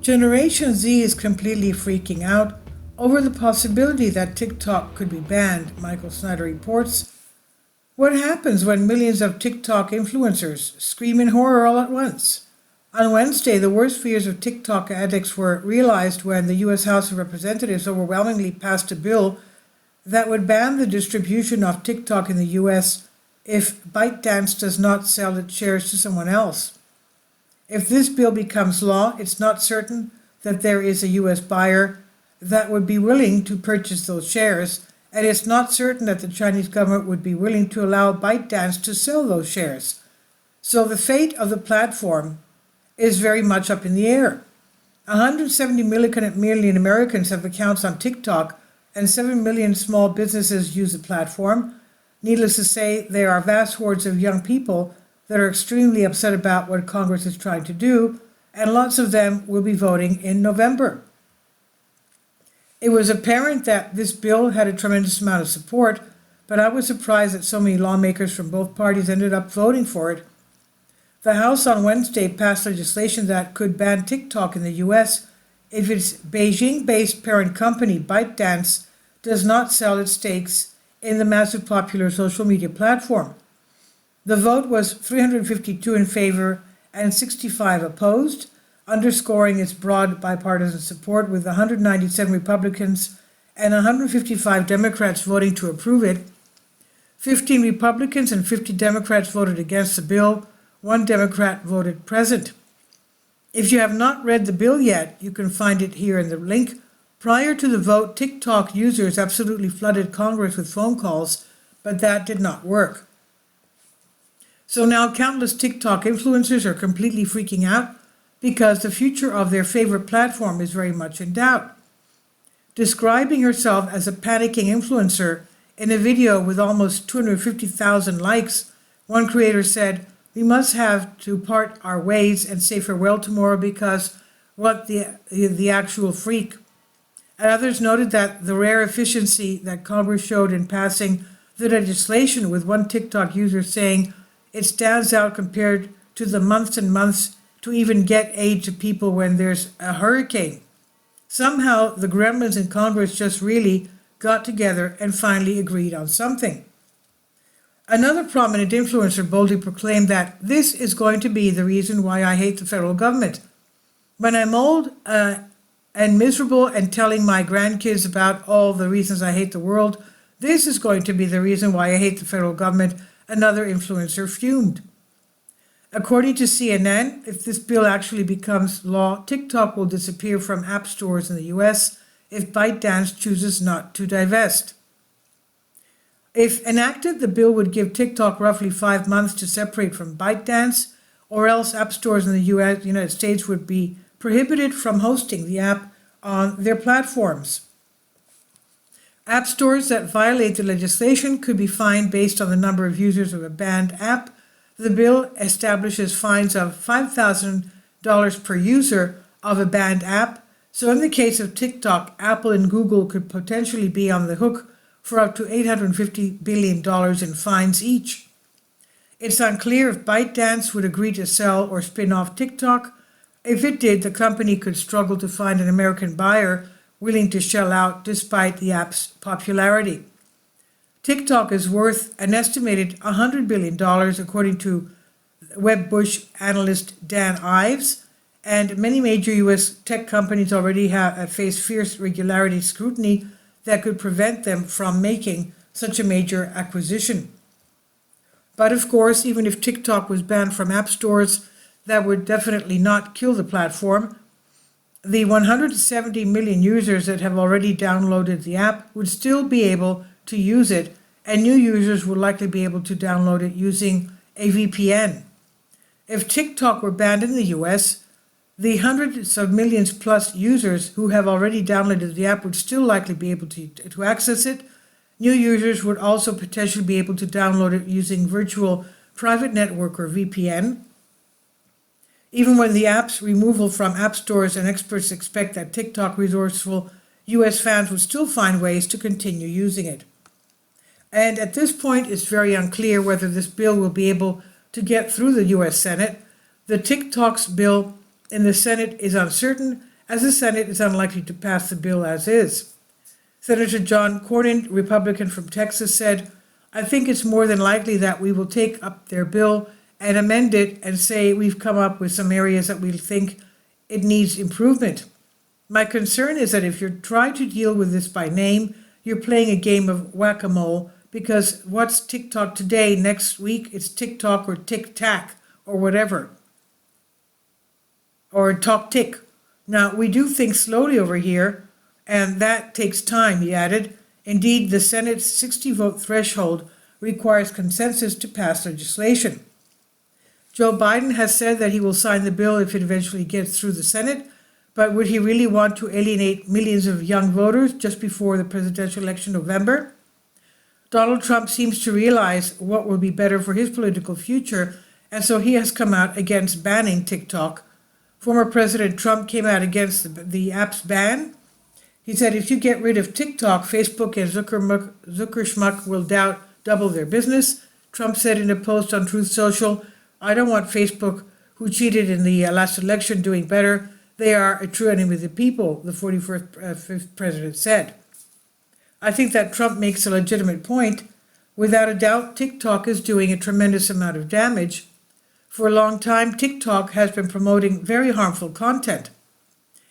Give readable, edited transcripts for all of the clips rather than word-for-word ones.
Generation Z is completely freaking out over the possibility that TikTok could be banned, Michael Snyder reports. What happens when millions of TikTok influencers scream in horror all at once? On Wednesday, the worst fears of TikTok addicts were realized when the U.S. House of Representatives overwhelmingly passed a bill that would ban the distribution of TikTok in the U.S. if ByteDance does not sell its shares to someone else. If this bill becomes law, it's not certain that there is a U.S. buyer that would be willing to purchase those shares, and it's not certain that the Chinese government would be willing to allow ByteDance to sell those shares. So the fate of the platform is very much up in the air. 170 million Americans have accounts on TikTok, and 7 million small businesses use the platform. Needless to say, there are vast hordes of young people that are extremely upset about what Congress is trying to do, and lots of them will be voting in November. It was apparent that this bill had a tremendous amount of support, but I was surprised that so many lawmakers from both parties ended up voting for it. The House on Wednesday passed legislation that could ban TikTok in the U.S. if its Beijing-based parent company, ByteDance, does not sell its stakes in the massive popular social media platform. The vote was 352 in favor and 65 opposed, underscoring its broad bipartisan support, with 197 Republicans and 155 Democrats voting to approve it. 15 Republicans and 50 Democrats voted against the bill. One Democrat voted present. If you have not read the bill yet, you can find it here in the link. Prior to the vote, TikTok users absolutely flooded Congress with phone calls, but that did not work. So now countless TikTok influencers are completely freaking out because the future of their favorite platform is very much in doubt. Describing herself as a panicking influencer in a video with almost 250,000 likes, one creator said, "We must have to part our ways and say farewell tomorrow because what the actual freak." And others noted that the rare efficiency that Congress showed in passing the legislation, with one TikTok user saying it stands out compared to the months and months to even get aid to people when there's a hurricane. Somehow the gremlins in Congress just really got together and finally agreed on something. Another prominent influencer boldly proclaimed that this is going to be the reason why I hate the federal government. When I'm old and miserable and telling my grandkids about all the reasons I hate the world, this is going to be the reason why I hate the federal government, another influencer fumed. According to CNN, if this bill actually becomes law, TikTok will disappear from app stores in the US if ByteDance chooses not to divest. If enacted, the bill would give TikTok roughly 5 months to separate from ByteDance, or else app stores in the United States would be prohibited from hosting the app on their platforms. App stores that violate the legislation could be fined based on the number of users of a banned app. The bill establishes fines of $5,000 per user of a banned app. So in the case of TikTok, Apple and Google could potentially be on the hook for up to $850 billion in fines each. It's unclear if ByteDance would agree to sell or spin off TikTok. If it did, the company could struggle to find an American buyer willing to shell out despite the app's popularity. TikTok is worth an estimated $100 billion, according to Wedbush analyst Dan Ives, and many major U.S. tech companies already have faced fierce regulatory scrutiny that could prevent them from making such a major acquisition. But of course, even if TikTok was banned from app stores, that would definitely not kill the platform. The 170 million users that have already downloaded the app would still be able to use it, and new users would likely be able to download it using a VPN. If TikTok were banned in the US, the hundreds of millions plus users who have already downloaded the app would still likely be able to access it. New users would also potentially be able to download it using virtual private network or VPN. Even when the app's removal from app stores, and experts expect that TikTok resourceful US fans would still find ways to continue using it. And at this point, it's very unclear whether this bill will be able to get through the US Senate. The TikTok's bill in the Senate is uncertain, as the Senate is unlikely to pass the bill as is. Senator John Cornyn, Republican from Texas, said, "I think it's more than likely that we will take up their bill and amend it and say we've come up with some areas that we think it needs improvement. My concern is that if you're trying to deal with this by name, you're playing a game of whack-a-mole, because what's TikTok today, next week it's TikTok or Tic-Tac or whatever, or Talk Tick. Now, we do think slowly over here, and that takes time," he added. Indeed, the Senate's 60-vote threshold requires consensus to pass legislation. Joe Biden has said that he will sign the bill if it eventually gets through the Senate, but would he really want to alienate millions of young voters just before the presidential election in November? Donald Trump seems to realize what will be better for his political future, and so he has come out against banning TikTok. Former President Trump came out against the app's ban. He said, "If you get rid of TikTok, Facebook and Zuckerschmuck will double their business." Trump said in a post on Truth Social, "I don't want Facebook, who cheated in the last election, doing better. They are a true enemy of the people," the 45th president said. I think that Trump makes a legitimate point. Without a doubt, TikTok is doing a tremendous amount of damage. For a long time, TikTok has been promoting very harmful content.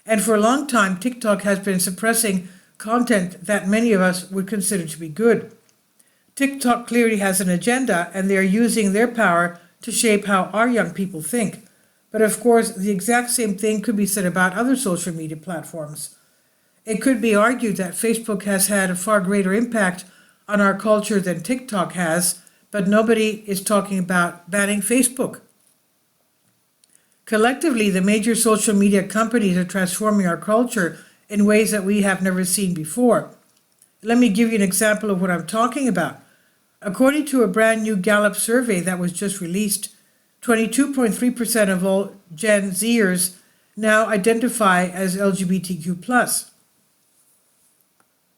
And for a long time, TikTok has been suppressing content that many of us would consider to be good. TikTok clearly has an agenda, and they are using their power to shape how our young people think. But of course, the exact same thing could be said about other social media platforms. It could be argued that Facebook has had a far greater impact on our culture than TikTok has, but nobody is talking about banning Facebook. Collectively, the major social media companies are transforming our culture in ways that we have never seen before. Let me give you an example of what I'm talking about. According to a brand new Gallup survey that was just released, 22.3% of all Gen Zers now identify as LGBTQ+.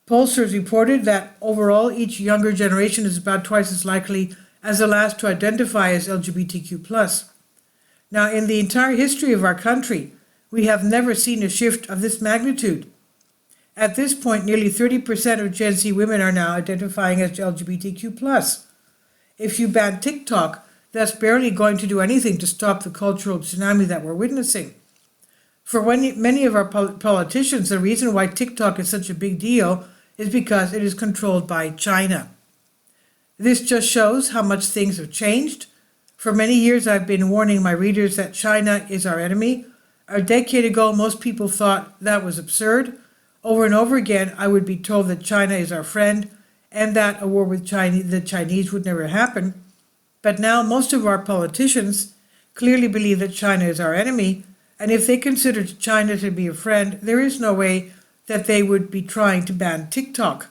Pollsters reported that overall each younger generation is about twice as likely as the last to identify as LGBTQ+. Now, in the entire history of our country, we have never seen a shift of this magnitude. At this point, nearly 30% of Gen Z women are now identifying as LGBTQ+. If you ban TikTok, that's barely going to do anything to stop the cultural tsunami that we're witnessing. For many of our politicians, the reason why TikTok is such a big deal is because it is controlled by China. This just shows how much things have changed. For many years, I've been warning my readers that China is our enemy. A decade ago, most people thought that was absurd. Over and over again, I would be told that China is our friend and that a war with the Chinese would never happen. But now most of our politicians clearly believe that China is our enemy, and if they consider China to be a friend, there is no way that they would be trying to ban TikTok.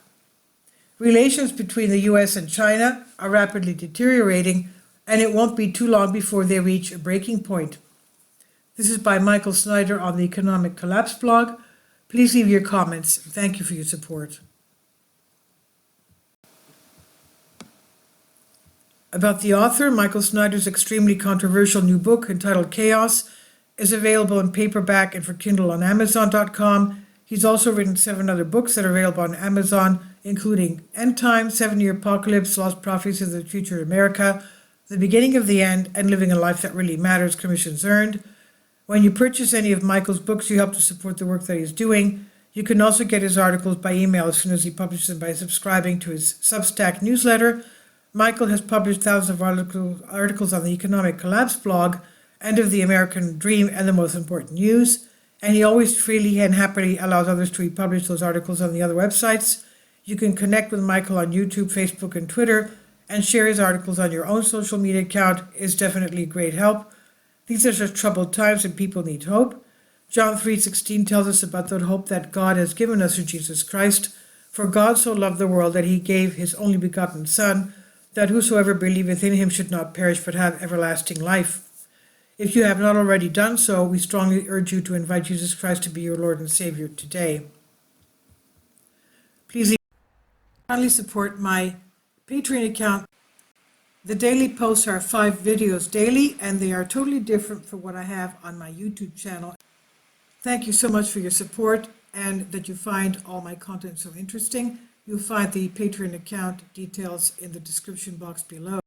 Relations between the US and China are rapidly deteriorating, and it won't be too long before they reach a breaking point. This is by Michael Snyder on the Economic Collapse blog. Please leave your comments. Thank you for your support. About the author, Michael Snyder's extremely controversial new book entitled Chaos is available in paperback and for Kindle on Amazon.com. He's also written 7 other books that are available on Amazon, including End Time, 7-Year Apocalypse, Lost Prophecies of the Future of America, The Beginning of the End, and Living a Life That Really Matters, commissions earned. When you purchase any of Michael's books, you help to support the work that he's doing. You can also get his articles by email as soon as he publishes them by subscribing to his Substack newsletter. Michael has published thousands of articles on the Economic Collapse blog, End of the American Dream, and The Most Important News. And he always freely and happily allows others to republish those articles on the other websites. You can connect with Michael on YouTube, Facebook, and Twitter, and share his articles on your own social media account is definitely a great help. These are just troubled times and people need hope. John 3:16 tells us about the hope that God has given us through Jesus Christ. For God so loved the world that he gave his only begotten Son, that whosoever believeth in him should not perish but have everlasting life. If you have not already done so, we strongly urge you to invite Jesus Christ to be your Lord and Savior today. Please kindly support my Patreon account. The daily posts are 5 videos daily, and they are totally different from what I have on my YouTube channel. Thank you so much for your support and that you find all my content so interesting. You'll find the Patreon account details in the description box below.